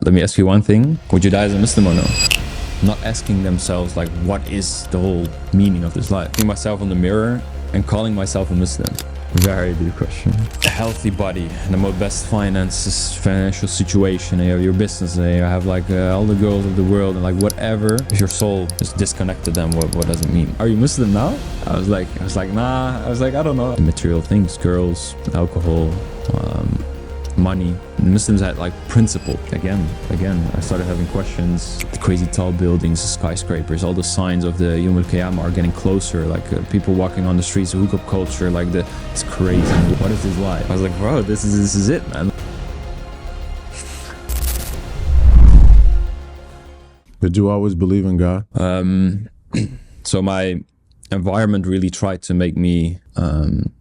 Let me ask you one thing. Would you die as a Muslim or no? Not asking themselves like, what is the whole meaning of this life? Looking myself in the mirror and calling myself a Muslim. Very good question. A healthy body, the best financial situation, you have your business, you have like all the girls of the world, and like whatever. If your soul is disconnected, then what does it mean? Are you Muslim now? I was like, nah. I was like, I don't know. Material things, girls, alcohol, money. Muslims had like principle. Again, I started having questions. The crazy tall buildings, the skyscrapers, all the signs of the Yawm al-Qiyamah are getting closer. Like people walking on the streets, hookup culture, like it's crazy. What is this life? I was like, bro, this is it, man. Did you always believe in God? So my environment really tried to make me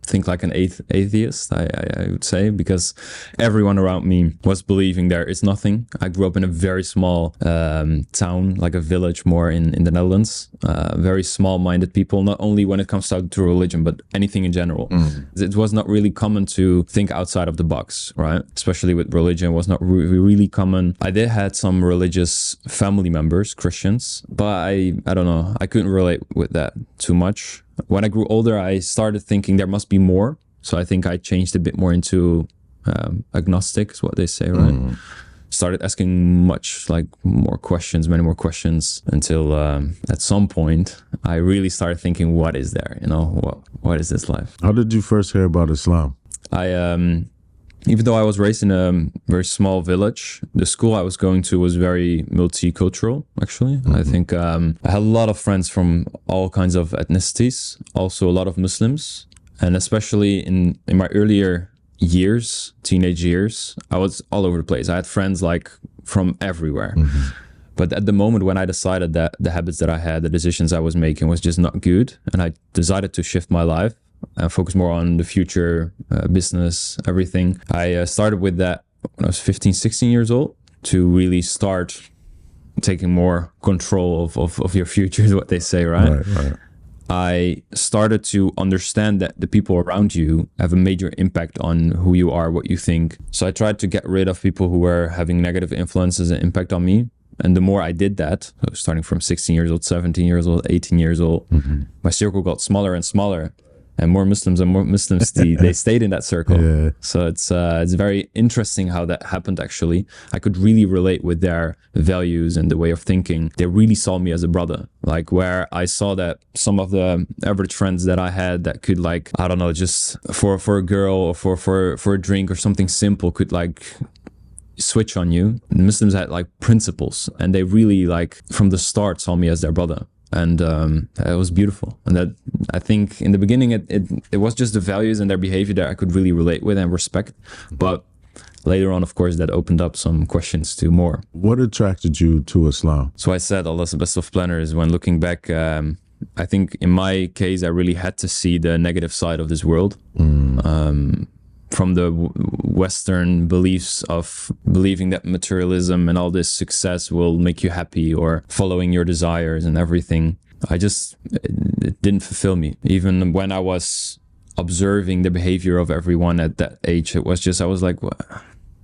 think like an atheist, I would say, because everyone around me was believing there is nothing. I grew up in a very small town, like a village more in the Netherlands. Very small-minded people, not only when it comes to religion, but anything in general. It was not really common to think outside of the box, right? Especially with religion, was not really common. I did had some religious family members, Christians, but I don't know, I couldn't relate with that too much. When I grew older, I started thinking there must be more. So I think I changed a bit more into agnostic, is what they say, right? Started asking many more questions, until at some point I really started thinking, what is there? You know, what is this life? How did you first hear about Islam? Even though I was raised in a very small village, the school I was going to was very multicultural, actually. I think I had a lot of friends from all kinds of ethnicities, also a lot of Muslims. And especially in my earlier years, teenage years, I was all over the place. I had friends like from everywhere. But at the moment when I decided that the habits that I had, the decisions I was making was just not good, and I decided to shift my life and focus more on the future, business, everything. I started with that when I was 15, 16 years old, to really start taking more control of your future, is what they say, right? Right. I started to understand that the people around you have a major impact on who you are, what you think. So I tried to get rid of people who were having negative influences and impact on me. And the more I did that, starting from 16 years old, 17 years old, 18 years old, my circle got smaller and smaller. And more Muslims, they stayed in that circle. Yeah. So it's very interesting how that happened, actually. I could really relate with their values and the way of thinking. They really saw me as a brother. Like where I saw that some of the average friends that I had that could like, I don't know, just for a girl or for a drink or something simple could like switch on you. The Muslims had like principles, and they really like from the start saw me as their brother. And it was beautiful. And that, I think in the beginning, it was just the values and their behavior that I could really relate with and respect. But later on, of course, that opened up some questions to more. What attracted you to Islam? So I said, Allah's the best of planners. When looking back, I think in my case, I really had to see the negative side of this world. From the Western beliefs of believing that materialism and all this success will make you happy, or following your desires and everything. It didn't fulfill me. Even when I was observing the behavior of everyone at that age, I was like,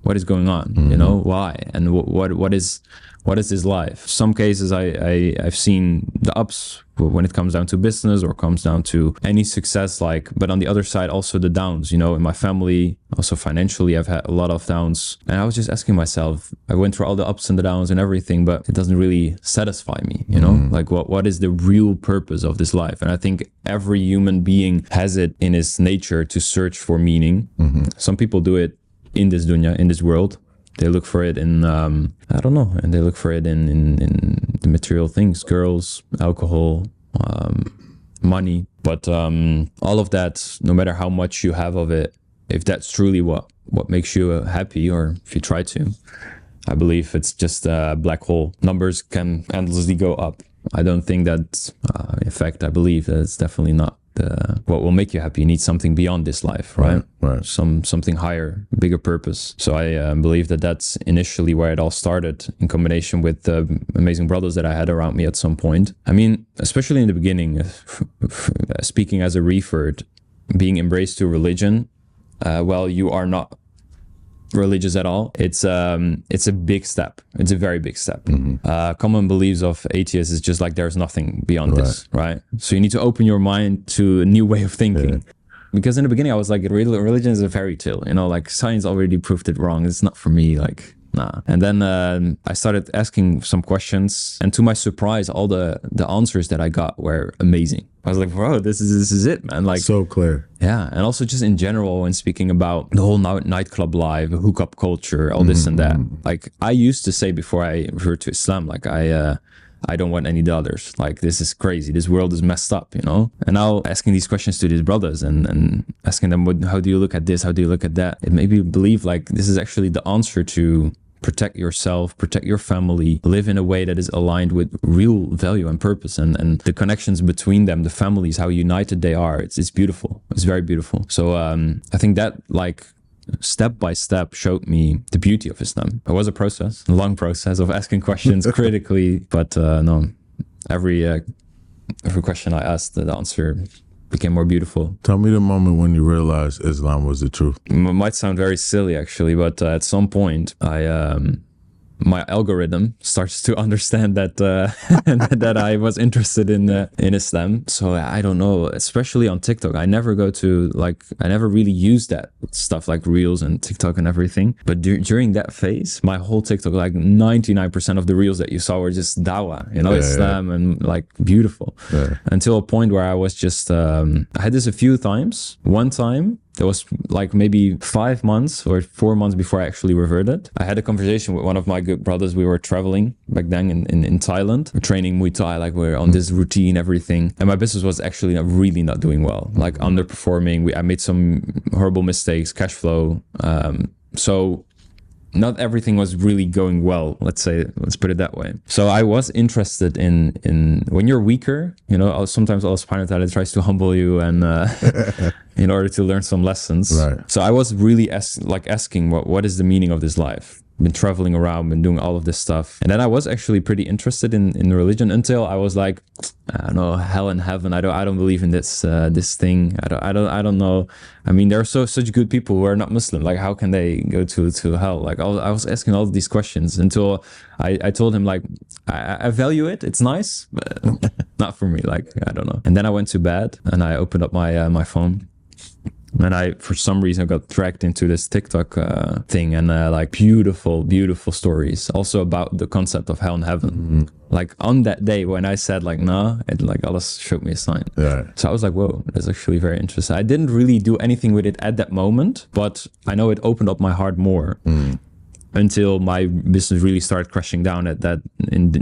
what is going on? You know, why? And what is this life? Some cases I've seen the ups when it comes down to business or comes down to any success, but on the other side, also the downs, you know, in my family, also financially, I've had a lot of downs. And I was just asking myself, I went through all the ups and the downs and everything, but it doesn't really satisfy me, you know, like what is the real purpose of this life? And I think every human being has it in his nature to search for meaning. Some people do it in this dunya, in this world. They look for it in, I don't know, and they look for it in the material things, girls, alcohol, money. But all of that, no matter how much you have of it, if that's truly what makes you happy, or if you try to, I believe it's just a black hole. Numbers can endlessly go up. I don't think that, in fact, I believe that it's definitely not what will make you happy. You need something beyond this life, right? Right. Something higher, bigger purpose. So I believe that that's initially where it all started, in combination with the amazing brothers that I had around me at some point. I mean, especially in the beginning, speaking as a revert, being embraced to religion, well, you are not religious at all, it's a big step. It's a very big step. Common beliefs of atheists is just like there's nothing beyond this, right? So you need to open your mind to a new way of thinking. Because in the beginning I was like, religion is a fairy tale, you know, like science already proved it wrong. It's not for me, like, nah. And then I started asking some questions, and to my surprise, all the answers that I got were amazing. I was like, bro, this is it, man. Like, so clear. Yeah. And also just in general, when speaking about the whole nightclub life, hookup culture, all this and that. Like I used to say before I referred to Islam, like I don't want any daughters. Like, this is crazy. This world is messed up, you know? And now asking these questions to these brothers and asking them, how do you look at this? How do you look at that? It made me believe like this is actually the answer to protect yourself, protect your family, live in a way that is aligned with real value and purpose, and the connections between them, the families, how united they are. It's beautiful. It's very beautiful. So I think that like step by step showed me the beauty of Islam. It was a long process of asking questions critically, but no, every question I asked, the answer became more beautiful. Tell me the moment when you realized Islam was the truth. Might sound very silly actually, but at some point my algorithm starts to understand that that I was interested in Islam. So I don't know, especially on TikTok. I never really use that stuff like Reels and TikTok and everything. But during that phase, my whole TikTok, like 99% of the Reels that you saw were just dawah, you know, Islam and like beautiful. Until a point where I was just, I had this a few times. One time, it was like maybe 5 months or 4 months before I actually reverted. I had a conversation with one of my good brothers. We were traveling back then in Thailand. We're training Muay Thai, like we're on this routine, everything. And my business was actually really not doing well, like underperforming. I made some horrible mistakes, cash flow. So not everything was really going well, let's put it that way. So I was interested in when you're weaker, you know, sometimes Allah subhanahu wa ta'ala tries to humble you and in order to learn some lessons. Right. So I was really asking what is the meaning of this life? Been traveling around, been doing all of this stuff. And then I was actually pretty interested in religion until I was like, I don't know, hell and heaven. I don't believe in this thing. I don't know. I mean, there are such good people who are not Muslim. Like, how can they go to hell? Like, I was asking all these questions until I told him, like, I value it. It's nice, but not for me. Like, I don't know. And then I went to bed and I opened up my phone. And I, for some reason, got dragged into this TikTok thing and like beautiful, beautiful stories also about the concept of hell and heaven. Like on that day when I said like, nah, like Allah showed me a sign. So I was like, whoa, that's actually very interesting. I didn't really do anything with it at that moment, but I know it opened up my heart more until my business really started crashing down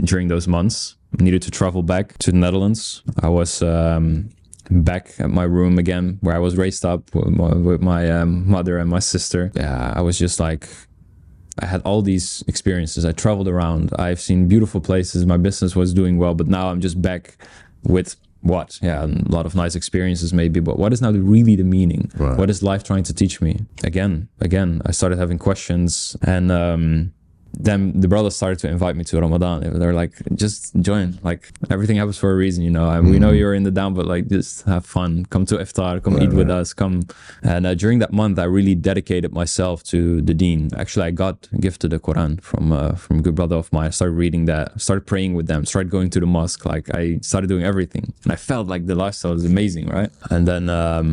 during those months. I needed to travel back to the Netherlands. I was back at my room again, where I was raised up with my mother and my sister. Yeah, I was just like, I had all these experiences. I traveled around. I've seen beautiful places. My business was doing well, but now I'm just back with what? Yeah, a lot of nice experiences maybe, but what is now really the meaning? Right. What is life trying to teach me? Again, I started having questions, and then the brothers started to invite me to Ramadan. They're like, just join. Like, everything happens for a reason, you know. We know you're in the down, but like, just have fun. Come to iftar. Come eat with us. Come. And during that month, I really dedicated myself to the Deen. Actually, I got gifted the Quran from a good brother of mine. I started reading that. Started praying with them. Started going to the mosque. Like, I started doing everything, and I felt like the lifestyle is amazing, right? And then a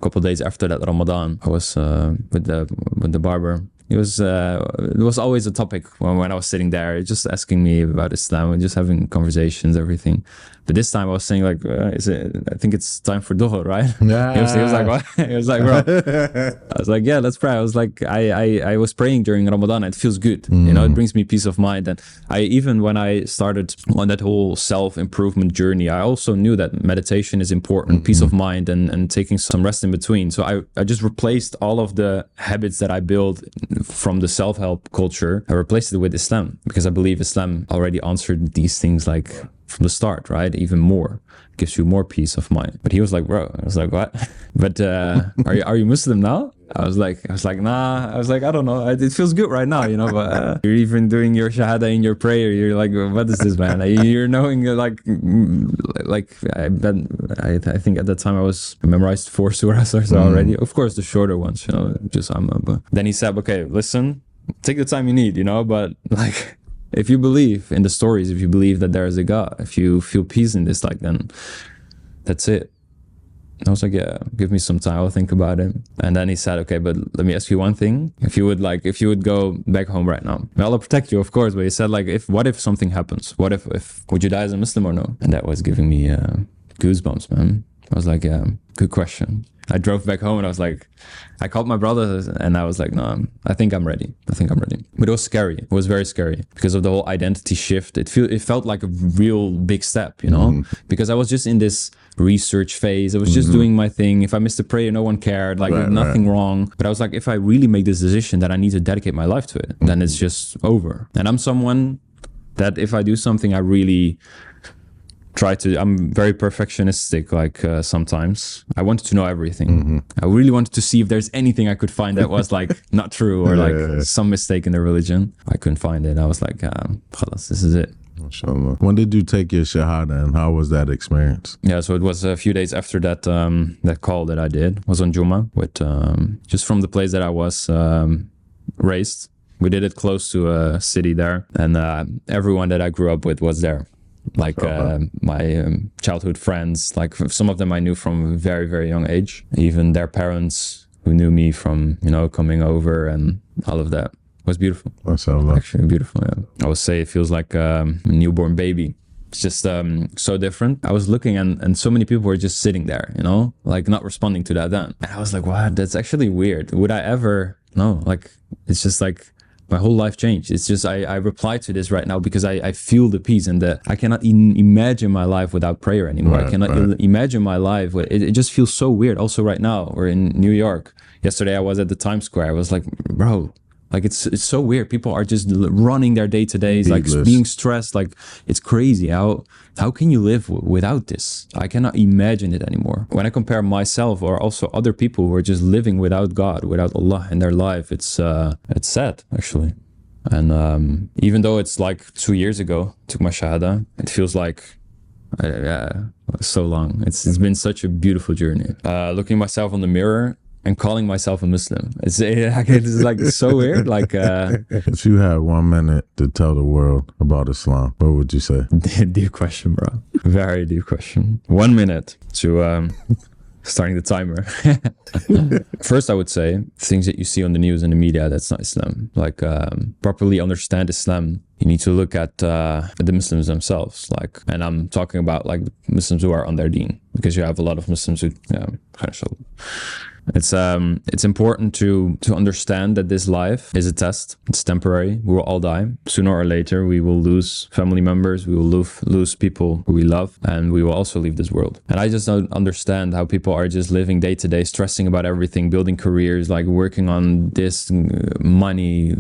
couple of days after that Ramadan, I was with the barber. It was always a topic when I was sitting there, just asking me about Islam and just having conversations, everything. But this time I was saying like, I think it's time for Dhuhr, right? Yeah. He was like, what? He was like, bro. I was like, yeah, let's pray. I was like, I was praying during Ramadan. It feels good. You know, it brings me peace of mind. And even when I started on that whole self-improvement journey, I also knew that meditation is important, peace of mind, and taking some rest in between. So I just replaced all of the habits that I built from the self-help culture. I replaced it with Islam, because I believe Islam already answered these things like from the start, right? Even more, gives you more peace of mind. But he was like, bro. I was like, what? But are you Muslim now? I was like, nah. I was like, I don't know. It feels good right now, you know. But you're even doing your shahada in your prayer. You're like, what is this, man? You're knowing I think at that time I memorized 4 surahs already. Of course, the shorter ones, you know, just but then he said, okay, listen, take the time you need, you know, but like, if you believe in the stories, if you believe that there is a God, if you feel peace in this, like, then that's it. I was like, yeah, give me some time, I'll think about it. And then he said, okay, but let me ask you one thing. If you would go back home right now, well, I'll protect you, of course. But he said, like, what if something happens? What if would you die as a Muslim or no? And that was giving me goosebumps, man. I was like, yeah, good question. I drove back home and I was like, I called my brother and I was like, no, I think I'm ready. But it was scary. It was very scary because of the whole identity shift. It felt like a real big step, you know, because I was just in this research phase. I was just doing my thing. If I missed a prayer, no one cared, like nothing wrong. But I was like, if I really make this decision that I need to dedicate my life to it, then it's just over. And I'm someone that if I do something, I really I'm very perfectionistic, like sometimes. I wanted to know everything. I really wanted to see if there's anything I could find that was like not true or like some mistake in the religion. I couldn't find it. I was like, khalas, this is it. Mashallah. When did you take your shahada and how was that experience? Yeah, so it was a few days after that that call that I did. It was on Juma with just from the place that I was raised. We did it close to a city there, and everyone that I grew up with was there. Like my childhood friends, like some of them I knew from a very, very young age. Even their parents who knew me from, you know, coming over and all of that. It was beautiful. Actually beautiful, yeah. I would say it feels like a newborn baby. It's just so different. I was looking and so many people were just sitting there, you know, like not responding to that then. And I was like, wow, that's actually weird. Would I ever, no, like, it's just like, my whole life changed. It's just, I reply to this right now because I feel the peace and I cannot even imagine my life without prayer anymore. I cannot imagine my life. It just feels so weird. Also right now, we're in New York. Yesterday I was at the Times Square. I was like, bro, like it's so weird. People are just running their day-to-days, like being stressed. Like it's crazy. How can you live without this? I cannot imagine it anymore. When I compare myself or also other people who are just living without God, without Allah in their life, it's sad actually. And even though it's like 2 years ago, took my shahada, it feels like so long. It's been such a beautiful journey. Looking myself in the mirror and calling myself a Muslim. It's like so weird. Like if you had 1 minute to tell the world about Islam, what would you say? Deep question, bro. Very deep question. 1 minute to starting the timer. First, I would say things that you see on the news and the media, that's not Islam. Like properly understand Islam, you need to look at the Muslims themselves. Like, and I'm talking about like the Muslims who are on their deen, because you have a lot of Muslims who, it's important to understand that this life is a test. It's temporary. We will all die. Sooner or later, we will lose family members. We will lose people who we love, and we will also leave this world. And I just don't understand how people are just living day to day, stressing about everything, building careers, like working on this money,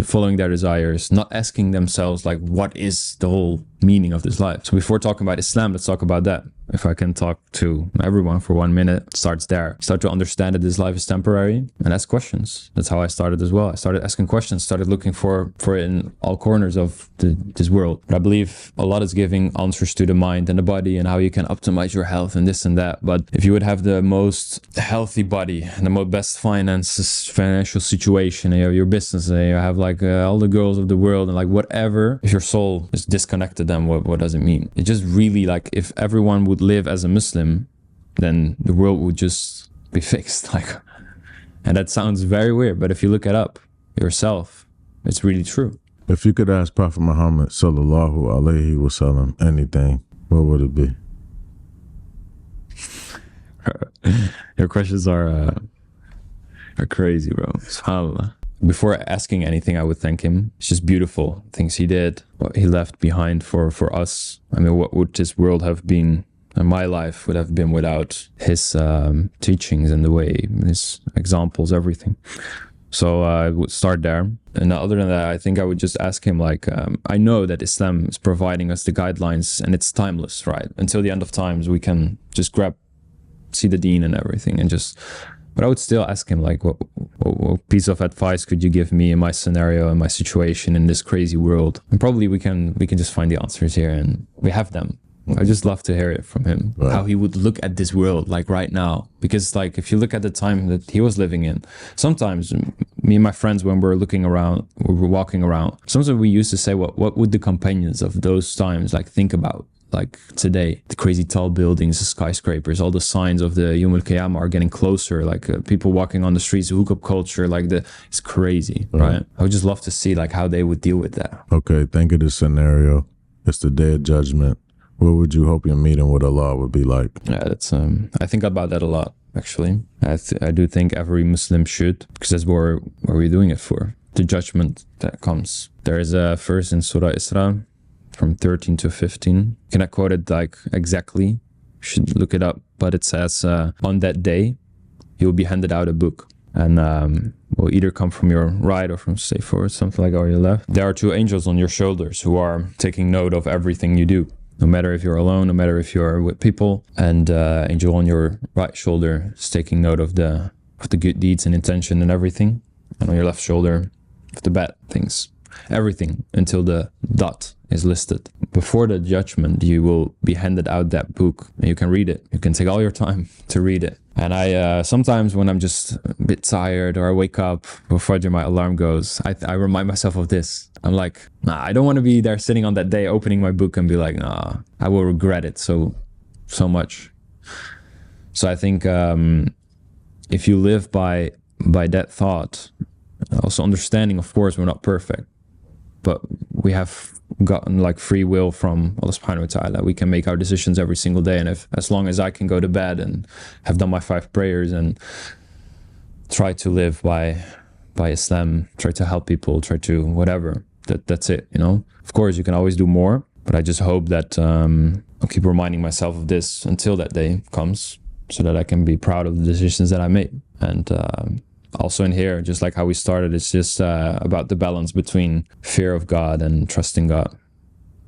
following their desires, not asking themselves like, what is the whole meaning of this life? So before talking about Islam, let's talk about that. If I can talk to everyone for 1 minute, it starts there. Start to understand that this life is temporary and ask questions. That's how I started as well. I started asking questions, started looking for it in all corners of this world. But I believe a lot is giving answers to the mind and the body and how you can optimize your health and this and that. But if you would have the most healthy body and the best financial situation, you have your business, and you have like all the girls of the world and like whatever, if your soul is disconnected, then what does it mean? It just really, like, if everyone would live as a Muslim, then the world would just be fixed. Like, and that sounds very weird, but if you look it up yourself, it's really true. If you could ask Prophet Muhammad sallallahu alaihi wasallam anything, what would it be? Your questions are crazy, bro. SubhanAllah. Before asking anything, I would thank him. It's just beautiful things he did, what he left behind for us. I mean, what would this world have been, and my life would have been, without his teachings and the way, his examples, everything. So I would start there. And other than that, I think I would just ask him, like, I know that Islam is providing us the guidelines and it's timeless, right? Until the end of times, we can just see the deen and everything and just But I would still ask him, like, what piece of advice could you give me in my scenario, in my situation, in this crazy world? And probably we can just find the answers here, and we have them. I just love to hear it from him, Right. how he would look at this world, like right now. Because, like, if you look at the time that he was living in, sometimes me and my friends, when we're looking around, we're walking around, sometimes we used to say, what would the companions of those times, like, think about? Like today, the crazy tall buildings, the skyscrapers, all the signs of the Yom Al-Qiyamah are getting closer. Like people walking on the streets, hookup culture, like it's crazy, right? I would just love to see like how they would deal with that. Okay, think of this scenario. It's the day of judgment. What would you hope your meeting with Allah would be like? Yeah, that's I think about that a lot, actually. I do think every Muslim should, because that's what we're doing it for. The judgment that comes. There is a verse in Surah Isra from 13 to 15. Cannot quote it like exactly. You should look it up. But it says, on that day, you'll be handed out a book. And will either come from your right or from, say, forward, something like, or your left. There are two angels on your shoulders who are taking note of everything you do. No matter if you're alone, no matter if you're with people. And angel on your right shoulder is taking note of the good deeds and intention and everything. And on your left shoulder, of the bad things. Everything until the dot is listed. Before the judgment, you will be handed out that book and you can read it. You can take all your time to read it. And I sometimes when I'm just a bit tired or I wake up before my alarm goes, I remind myself of this. I'm like, nah, I don't want to be there sitting on that day opening my book and be like, nah, I will regret it so much. So I think if you live by that thought, also understanding, of course, we're not perfect, but we have gotten like free will from Allah subhanahu wa ta'ala. We can make our decisions every single day. And as long as I can go to bed and have done my 5 prayers and try to live by Islam, try to help people, try to whatever, that's it, you know. Of course, you can always do more, but I just hope that I'll keep reminding myself of this until that day comes so that I can be proud of the decisions that I made. And also in here, just like how we started, it's just about the balance between fear of God and trusting God.